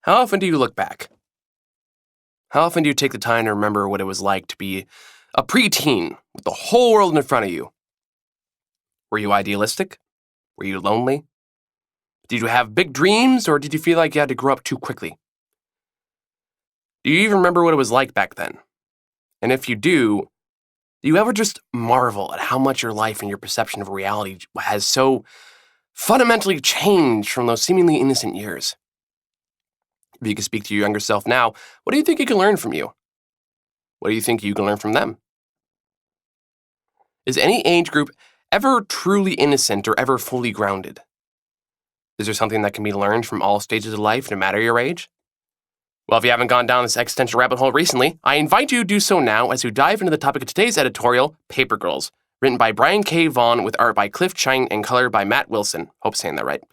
How often do you look back? How often do you take the time to remember what it was like to be a preteen with the whole world in front of you? Were you idealistic? Were you lonely? Did you have big dreams, or did you feel like you had to grow up too quickly? Do you even remember what it was like back then? And if you do you ever just marvel at how much your life and your perception of reality has so fundamentally changed from those seemingly innocent years? If you could speak to your younger self now, what do you think you can learn from you? What do you think you can learn from them? Is any age group ever truly innocent or ever fully grounded? Is there something that can be learned from all stages of life, no matter your age? Well, if you haven't gone down this existential rabbit hole recently, I invite you to do so now as we dive into the topic of today's editorial, Paper Girls, written by Brian K. Vaughan with art by Cliff Chang and color by Matt Wilson. Hope I'm saying that right.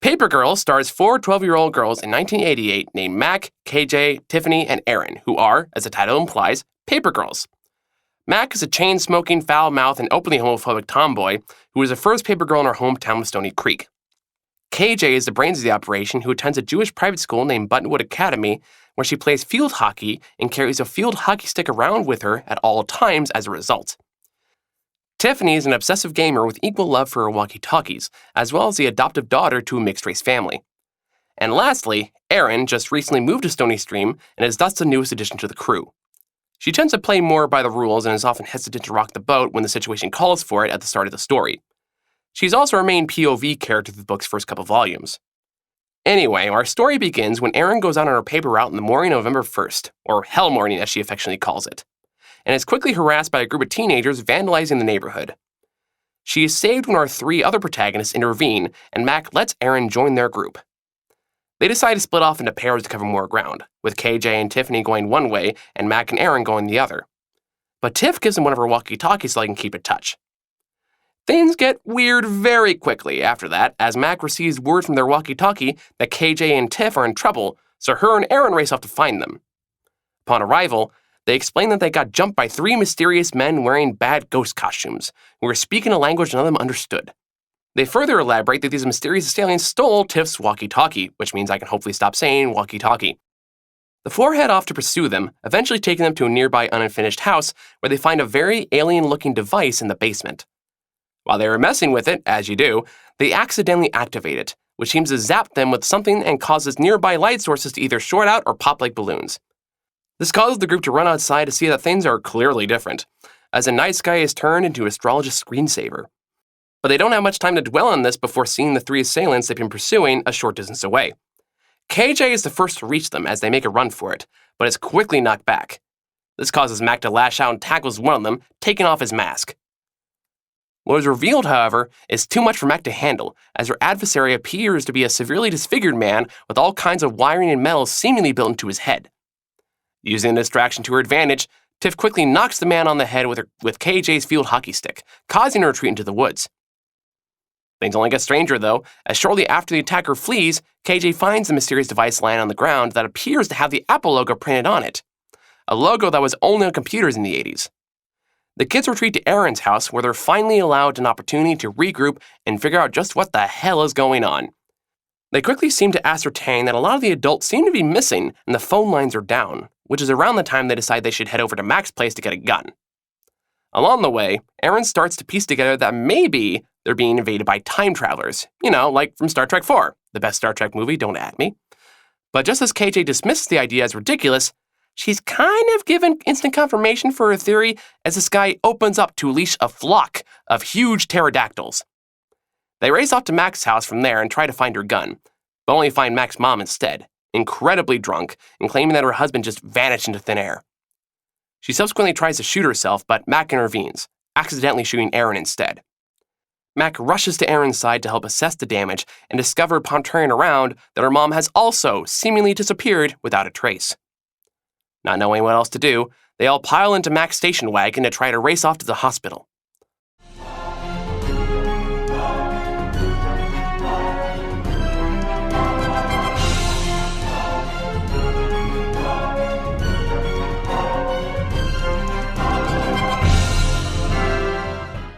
Paper Girls stars four 12-year-old girls in 1988 named Mac, KJ, Tiffany, and Erin, who are, as the title implies, Paper Girls. Mac is a chain-smoking, foul-mouthed, and openly homophobic tomboy who was the first paper girl in her hometown of Stony Creek. KJ is the brains of the operation who attends a Jewish private school named Buttonwood Academy, where she plays field hockey and carries a field hockey stick around with her at all times as a result. Tiffany is an obsessive gamer with equal love for her walkie-talkies, as well as the adoptive daughter to a mixed-race family. And lastly, Erin just recently moved to Stony Stream and is thus the newest addition to the crew. She tends to play more by the rules and is often hesitant to rock the boat when the situation calls for it at the start of the story. She's also our main POV character through the book's first couple volumes. Anyway, our story begins when Erin goes out on her paper route in the morning of November 1st, or Hell Morning as she affectionately calls it, and is quickly harassed by a group of teenagers vandalizing the neighborhood. She is saved when our three other protagonists intervene, and Mac lets Erin join their group. They decide to split off into pairs to cover more ground, with KJ and Tiffany going one way and Mac and Erin going the other. But Tiff gives them one of her walkie-talkies so they can keep in touch. Things get weird very quickly after that, as Mac receives word from their walkie-talkie that KJ and Tiff are in trouble, so her and Erin race off to find them. Upon arrival, they explain that they got jumped by three mysterious men wearing bad ghost costumes, who were speaking a language none of them understood. They further elaborate that these mysterious assailants stole Tiff's walkie-talkie, which means I can hopefully stop saying walkie-talkie. The four head off to pursue them, eventually taking them to a nearby unfinished house where they find a very alien-looking device in the basement. While they were messing with it, as you do, they accidentally activate it, which seems to zap them with something and causes nearby light sources to either short out or pop like balloons. This causes the group to run outside to see that things are clearly different, as the night sky is turned into astrologist screensaver. But they don't have much time to dwell on this before seeing the three assailants they've been pursuing a short distance away. KJ is the first to reach them as they make a run for it, but is quickly knocked back. This causes Mac to lash out and tackles one of them, taking off his mask. What is revealed, however, is too much for Mac to handle, as her adversary appears to be a severely disfigured man with all kinds of wiring and metal seemingly built into his head. Using the distraction to her advantage, Tiff quickly knocks the man on the head with KJ's field hockey stick, causing her to retreat into the woods. Things only get stranger, though, as shortly after the attacker flees, KJ finds the mysterious device lying on the ground that appears to have the Apple logo printed on it, a logo that was only on computers in the 80s. The kids retreat to Erin's house, where they're finally allowed an opportunity to regroup and figure out just what the hell is going on. They quickly seem to ascertain that a lot of the adults seem to be missing and the phone lines are down, which is around the time they decide they should head over to Mac's place to get a gun. Along the way, Erin starts to piece together that maybe they're being invaded by time travelers, like from Star Trek IV, the best Star Trek movie, don't at me. But just as KJ dismisses the idea as ridiculous, she's kind of given instant confirmation for her theory as the sky opens up to unleash a flock of huge pterodactyls. They race off to Mac's house from there and try to find her gun, but only find Mac's mom instead, incredibly drunk and claiming that her husband just vanished into thin air. She subsequently tries to shoot herself, but Mac intervenes, accidentally shooting Erin instead. Mac rushes to Erin's side to help assess the damage and discover upon turning around that her mom has also seemingly disappeared without a trace. Not knowing what else to do, they all pile into Mac's station wagon to try to race off to the hospital.